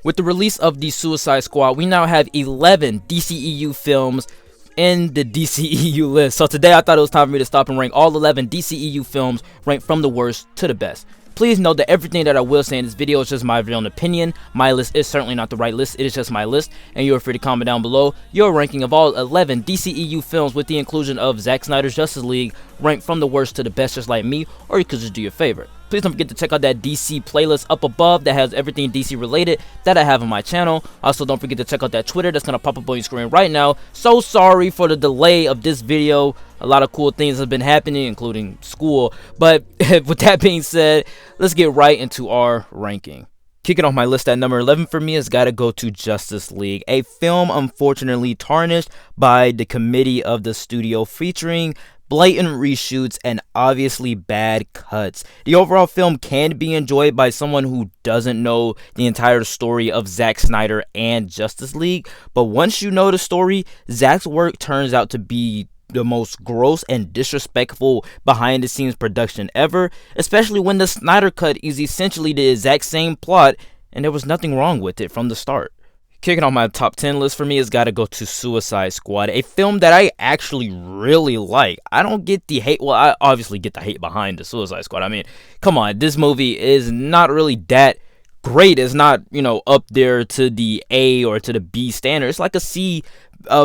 With the release of the Suicide Squad, we now have 11 DCEU films in the DCEU list. So today I thought it was time for me to stop and rank all 11 DCEU films, ranked from the worst to the best. Please note that everything that I will say in this video is just my own opinion. My list is certainly not the right list, it is just my list, and you are free to comment down below your ranking of all 11 DCEU films with the inclusion of Zack Snyder's Justice League, ranked from the worst to the best just like me, or you could just do your favorite. Please don't forget to check out that DC playlist up above that has everything DC related that I have on my channel. Also, don't forget to check out that Twitter that's going to pop up on your screen right now. So sorry for the delay of this video. A lot of cool things have been happening, including school. But with that being said, let's get right into our ranking. Kicking off my list at number 11 for me has got to go to Justice League, a film unfortunately tarnished by the committee of the studio, featuring blatant reshoots and obviously bad cuts. The overall film can be enjoyed by someone who doesn't know the entire story of Zack Snyder and Justice League, but once you know the story, Zack's work turns out to be the most gross and disrespectful behind the scenes production ever, especially when the Snyder cut is essentially the exact same plot and there was nothing wrong with it from the start. Kicking off my top 10 list for me has got to go to Suicide Squad, a film that I actually really like. I don't get the hate. Well, I obviously get the hate behind the Suicide Squad. I mean, come on, this movie is not really that great. It's not, up there to the A or to the B standard. It's like a C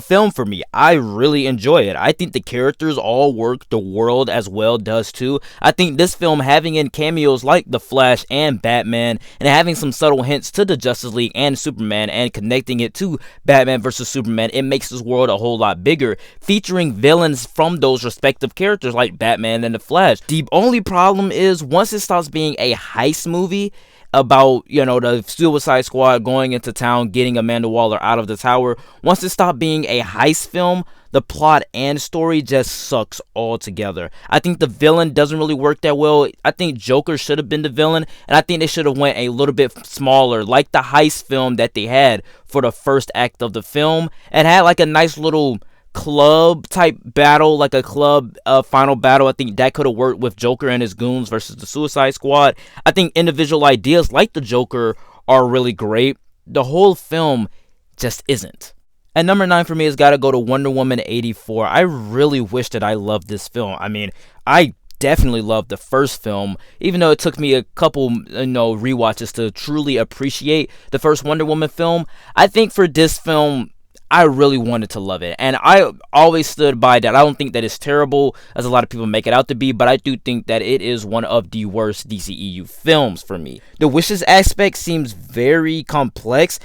film for me. I really enjoy it. I think the characters all work. The world as well does too. I think this film, having in cameos like the Flash and Batman, and having some subtle hints to the Justice League and Superman, and connecting it to Batman versus Superman, it makes this world a whole lot bigger, featuring villains from those respective characters like Batman and the Flash. The only problem is, once it stops being a heist movie about, the Suicide Squad going into town, getting Amanda Waller out of the tower, once it stopped being a heist film, the plot and story just sucks altogether. I think the villain doesn't really work that well. I think Joker should have been the villain, and I think they should have went a little bit smaller, like the heist film that they had for the first act of the film, and had like a nice little club type battle, like a club final battle. I think that could have worked with Joker and his goons versus the Suicide Squad. I think individual ideas like the Joker are really great. The whole film just isn't. At number 9 for me has got to go to Wonder Woman 84. I really wish that I loved this film. I mean, I definitely loved the first film, even though it took me a couple rewatches to truly appreciate the first Wonder Woman film. I think for this film, I really wanted to love it, and I always stood by that. I don't think that it's terrible, as a lot of people make it out to be, but I do think that it is one of the worst DCEU films for me. The wishes aspect seems very complex,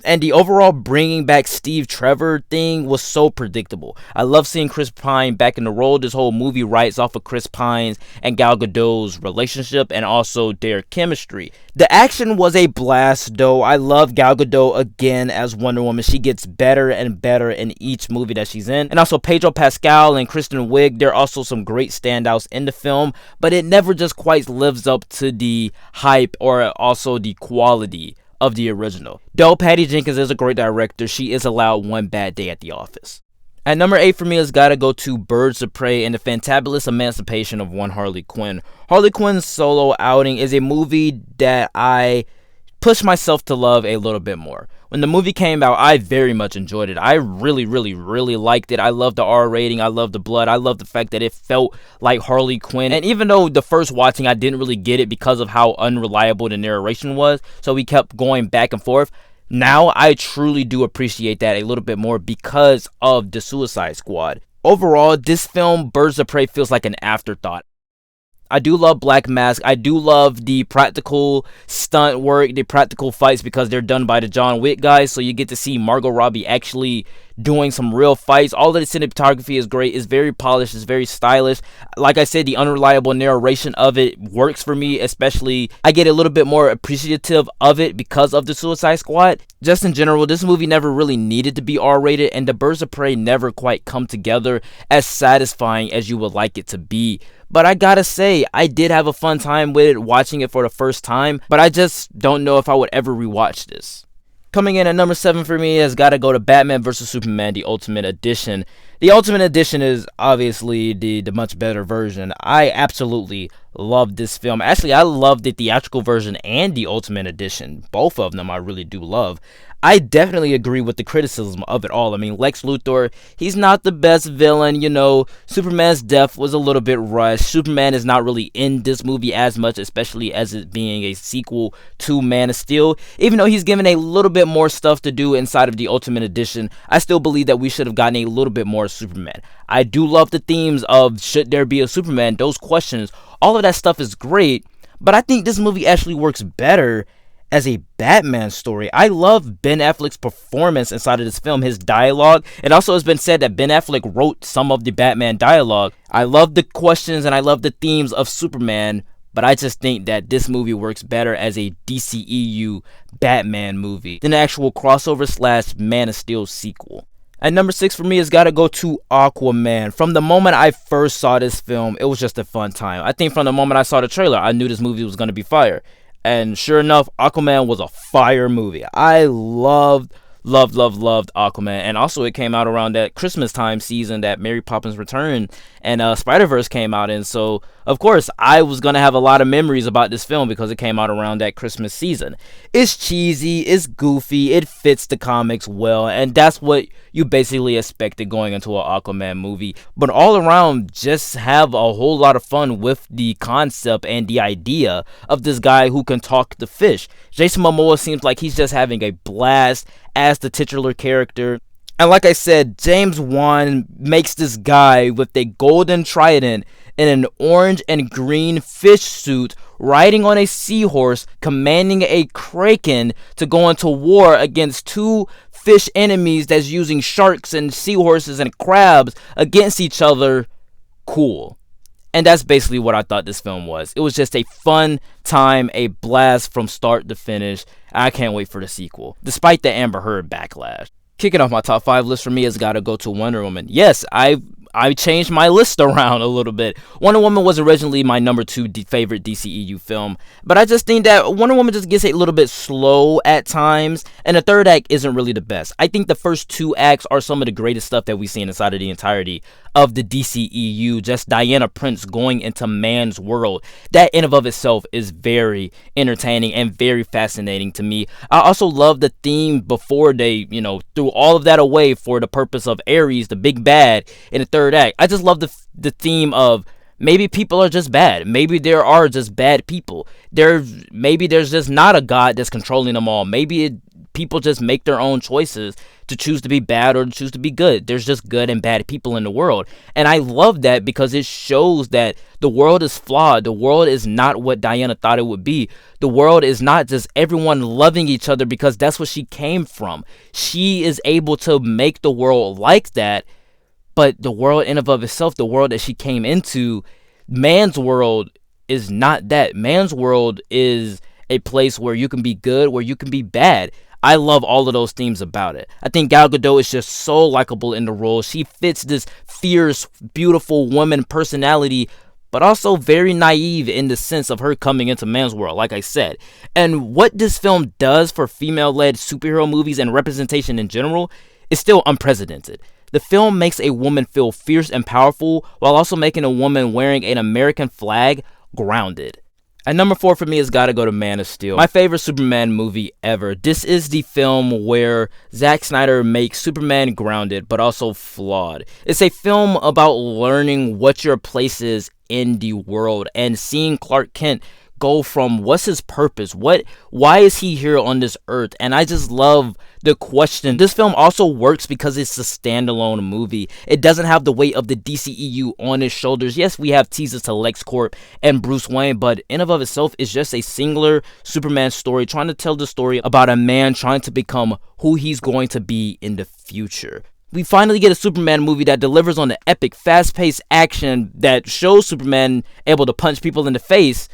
and the overall bringing back Steve Trevor thing was so predictable. I love seeing Chris Pine back in the role. This whole movie writes off of Chris Pine's and Gal Gadot's relationship and also their chemistry. The action was a blast, though. I love Gal Gadot again as Wonder Woman. She gets better and better in each movie that she's in. And also Pedro Pascal and Kristen Wiig, they're also some great standouts in the film, but it never just quite lives up to the hype or also the quality of the original. Though Patty Jenkins is a great director, she is allowed one bad day at the office. At number 8 for me has got to go to Birds of Prey and the Fantabulous Emancipation of One Harley Quinn. Harley Quinn's solo outing is a movie that I pushed myself to love a little bit more. When the movie came out, I very much enjoyed it. I really liked it. I love the R rating. I love the blood. I love the fact that it felt like Harley Quinn. And even though the first watching, I didn't really get it because of how unreliable the narration was, so we kept going back and forth, now I truly do appreciate that a little bit more because of the Suicide Squad. Overall, this film, Birds of Prey, feels like an afterthought. I do love Black Mask. I do love the practical stunt work, the practical fights, because they're done by the John Wick guys. So you get to see Margot Robbie actually doing some real fights. All of the cinematography is great. It's very polished. It's very stylish. Like I said, the unreliable narration of it works for me, especially I get a little bit more appreciative of it because of the Suicide Squad. Just in general, this movie never really needed to be R-rated, and the Birds of Prey never quite come together as satisfying as you would like it to be. But I gotta say, I did have a fun time with it, watching it for the first time, but I just don't know if I would ever rewatch this. Coming in at number 7 for me has got to go to Batman vs. Superman, the Ultimate Edition. The Ultimate Edition is obviously the much better version. I absolutely love this film. Actually, I love the theatrical version and the Ultimate Edition. Both of them I really do love. I definitely agree with the criticism of it all. I mean, Lex Luthor, he's not the best villain, you know. Superman's death was a little bit rushed. Superman is not really in this movie as much, especially as it being a sequel to Man of Steel. Even though he's given a little bit more stuff to do inside of the Ultimate Edition, I still believe that we should have gotten a little bit more Superman. I do love the themes of should there be a Superman, those questions, all of that stuff is great, but I think this movie actually works better as a Batman story. I love Ben Affleck's performance inside of this film, his dialogue. It also has been said that Ben Affleck wrote some of the Batman dialogue. I love the questions and I love the themes of Superman, but I just think that this movie works better as a DCEU Batman movie than an actual crossover / Man of Steel sequel. At number 6 for me has got to go to Aquaman. From the moment I first saw this film, it was just a fun time. I think from the moment I saw the trailer, I knew this movie was going to be fire. And sure enough, Aquaman was a fire movie. I loved Aquaman. And also it came out around that Christmas time season that Mary Poppins Returned and Spider-Verse came out in. So, of course, I was going to have a lot of memories about this film because it came out around that Christmas season. It's cheesy, it's goofy, it fits the comics well, and that's what you basically expected going into an Aquaman movie. But all around, just have a whole lot of fun with the concept and the idea of this guy who can talk to fish. Jason Momoa seems like he's just having a blast as the titular character. And like I said, James Wan makes this guy with a golden trident in an orange and green fish suit riding on a seahorse, commanding a kraken to go into war against two fish enemies that's using sharks and seahorses and crabs against each other. Cool. And that's basically what I thought this film was. It was just a fun time, a blast from start to finish. I can't wait for the sequel, despite the Amber Heard backlash. Kicking off my top 5 list for me has got to go to Wonder Woman. Yes, I changed my list around a little bit. Wonder Woman was originally my number 2 favorite DCEU film, but I just think that Wonder Woman just gets a little bit slow at times, and the third act isn't really the best. I think the first 2 acts are some of the greatest stuff that we've seen inside of the entirety of the DCEU. Just Diana Prince going into man's world. That in and of itself is very entertaining and very fascinating to me. I also love the theme before they, threw all of that away for the purpose of Ares, the big bad, in the third act. I just love the theme of maybe people are just bad. Maybe there are just bad people. Maybe there's just not a God that's controlling them all. People just make their own choices to choose to be bad or to choose to be good. There's just good and bad people in the world. And I love that because it shows that the world is flawed. The world is not what Diana thought it would be. The world is not just everyone loving each other because that's what she came from. She is able to make the world like that, but the world in and of itself, the world that she came into, man's world is not that. Man's world is a place where you can be good, where you can be bad. I love all of those themes about it. I think Gal Gadot is just so likable in the role. She fits this fierce, beautiful woman personality, but also very naive in the sense of her coming into man's world, like I said. And what this film does for female-led superhero movies and representation in general is still unprecedented. The film makes a woman feel fierce and powerful while also making a woman wearing an American flag grounded. At number 4 for me has got to go to Man of Steel, my favorite Superman movie ever. This is the film where Zack Snyder makes Superman grounded but also flawed. It's a film about learning what your place is in the world and seeing Clark Kent go from what's his purpose, why is he here on this earth. And I just love the question. This film also works because it's a standalone movie. It doesn't have the weight of the DCEU on its shoulders. Yes, we have teasers to LexCorp and Bruce Wayne, but in and of itself, it's just a singular Superman story trying to tell the story about a man trying to become who he's going to be in the future. We finally get a Superman movie that delivers on the epic, fast-paced action that shows Superman able to punch people in the face,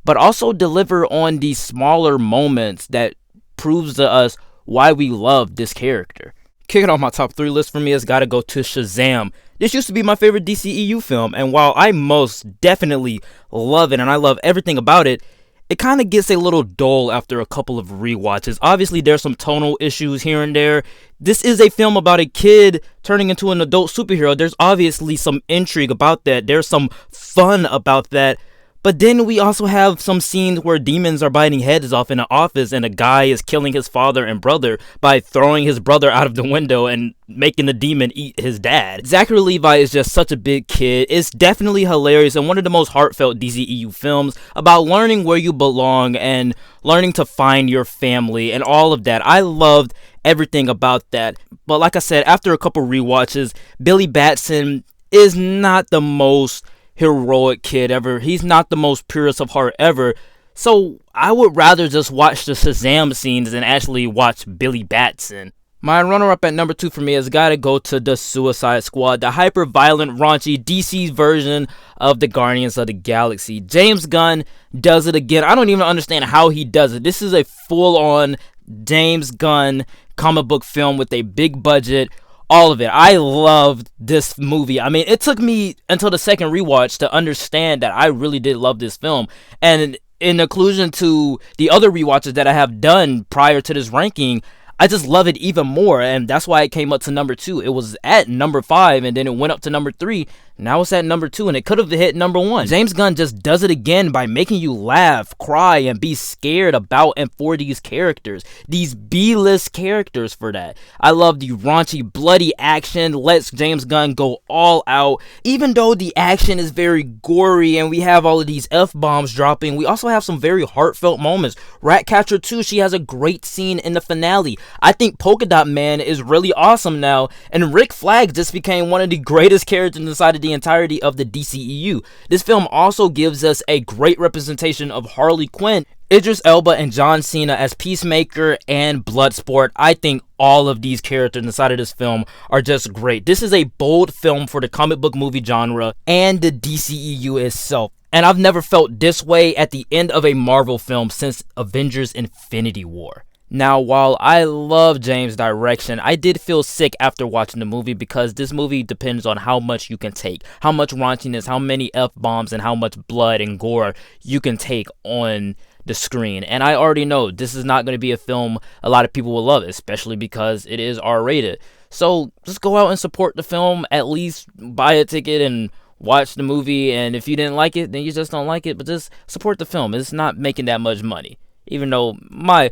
but also deliver on these smaller moments that proves to us why we love this character. Kicking off my top 3 list for me has got to go to Shazam. This used to be my favorite DCEU film, and while I most definitely love it and I love everything about it, it kind of gets a little dull after a couple of rewatches. Obviously, there's some tonal issues here and there. This is a film about a kid turning into an adult superhero. There's obviously some intrigue about that. There's some fun about that. But then we also have some scenes where demons are biting heads off in an office, and a guy is killing his father and brother by throwing his brother out of the window and making the demon eat his dad. Zachary Levi is just such a big kid. It's definitely hilarious and one of the most heartfelt DCEU films about learning where you belong and learning to find your family and all of that. I loved everything about that. But like I said, after a couple rewatches, Billy Batson is not the most heroic kid ever. He's not the most purest of heart ever. So I would rather just watch the Shazam scenes than actually watch Billy Batson. My runner-up at number 2 for me has got to go to The Suicide Squad, the hyper-violent, raunchy DC version of the Guardians of the Galaxy. James Gunn does it again. I don't even understand how he does it. This is a full-on James Gunn comic book film with a big budget. All of it. I loved this movie. I mean, it took me until the second rewatch to understand that I really did love this film. And in conclusion to the other rewatches that I have done prior to this ranking, I just love it even more, and that's why it came up to number 2. It was at number 5, and then it went up to number 3. Now it's at number 2, and it could have hit number 1. James Gunn just does it again by making you laugh, cry, and be scared about and for these characters. These B-list characters for that. I love the raunchy, bloody action. Lets James Gunn go all out. Even though the action is very gory and we have all of these F-bombs dropping, we also have some very heartfelt moments. Ratcatcher 2, she has a great scene in the finale. I think Polka Dot Man is really awesome now, and Rick Flag just became one of the greatest characters inside of the entirety of the DCEU. This film also gives us a great representation of Harley Quinn, Idris Elba, and John Cena as Peacemaker and Bloodsport. I think all of these characters inside of this film are just great. This is a bold film for the comic book movie genre and the DCEU itself. And I've never felt this way at the end of a Marvel film since Avengers Infinity War. Now, while I love James' direction, I did feel sick after watching the movie because this movie depends on how much you can take, how much raunchiness, how many F-bombs, and how much blood and gore you can take on the screen. And I already know this is not going to be a film a lot of people will love, especially because it is R-rated. So just go out and support the film, at least buy a ticket and watch the movie. And if you didn't like it, then you just don't like it, but just support the film. It's not making that much money. Even though my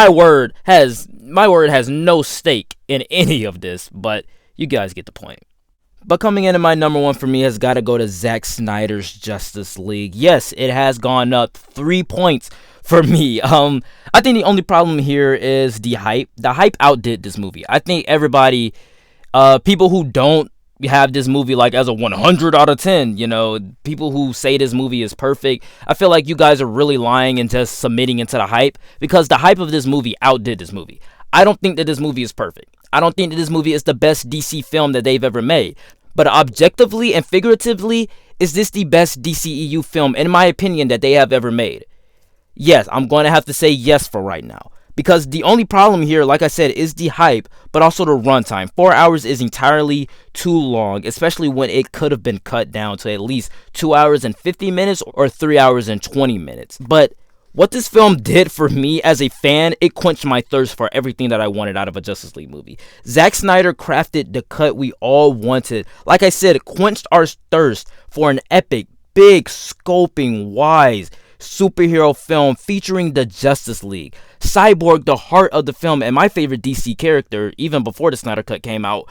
word has no stake in any of this, but you guys get the point. But coming in at my number 1 for me has got to go to Zack Snyder's Justice League. Yes, it has gone up 3 points for me. I think the only problem here is the hype. The hype outdid this movie. I think everybody, people who don't have this movie like as a 100 out of 10, you know, people who say this movie is perfect, I feel like you guys are really lying and just submitting into the hype, because the hype of this movie outdid this movie. I don't think that this movie is perfect. I don't think that this movie is the best DC film that they've ever made. But objectively and figuratively, is this the best DCEU film, in my opinion, that they have ever made? Yes, I'm going to have to say yes for right now. Because the only problem here, like I said, is the hype, but also the runtime. 4 hours is entirely too long, especially when it could have been cut down to at least 2 hours and 50 minutes or 3 hours and 20 minutes. But what this film did for me as a fan, it quenched my thirst for everything that I wanted out of a Justice League movie. Zack Snyder crafted the cut we all wanted. Like I said, it quenched our thirst for an epic, big, scoping, wise superhero film featuring the Justice League. Cyborg, the heart of the film, and my favorite DC character, even before the Snyder Cut came out,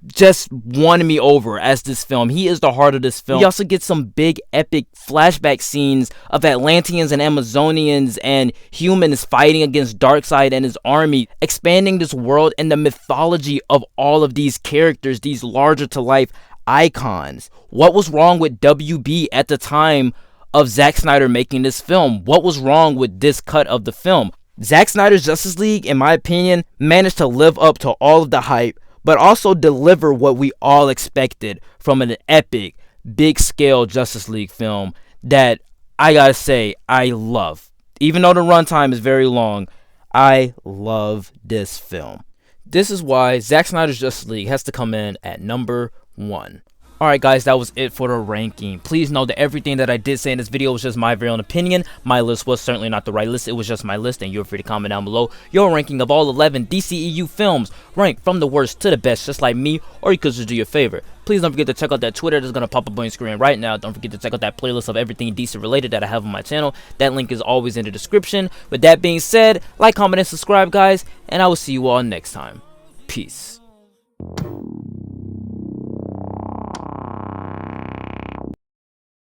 just won me over as this film. He is the heart of this film. We also get some big epic flashback scenes of Atlanteans and Amazonians and humans fighting against Darkseid and his army, expanding this world and the mythology of all of these characters, these larger to life icons. What was wrong with WB at the time of Zack Snyder making this film? What was wrong with this cut of the film? Zack Snyder's Justice League, in my opinion, managed to live up to all of the hype, but also deliver what we all expected from an epic, big-scale Justice League film that I gotta say, I love. Even though the runtime is very long, I love this film. This is why Zack Snyder's Justice League has to come in at number 1. Alright guys, that was it for the ranking. Please know that everything that I did say in this video was just my very own opinion. My list was certainly not the right list, it was just my list, and you're free to comment down below your ranking of all 11 DCEU films, ranked from the worst to the best, just like me, or you could just do your favorite. Please don't forget to check out that Twitter that's going to pop up on your screen right now. Don't forget to check out that playlist of everything DC related that I have on my channel. That link is always in the description. With that being said, like, comment, and subscribe guys, and I will see you all next time. Peace.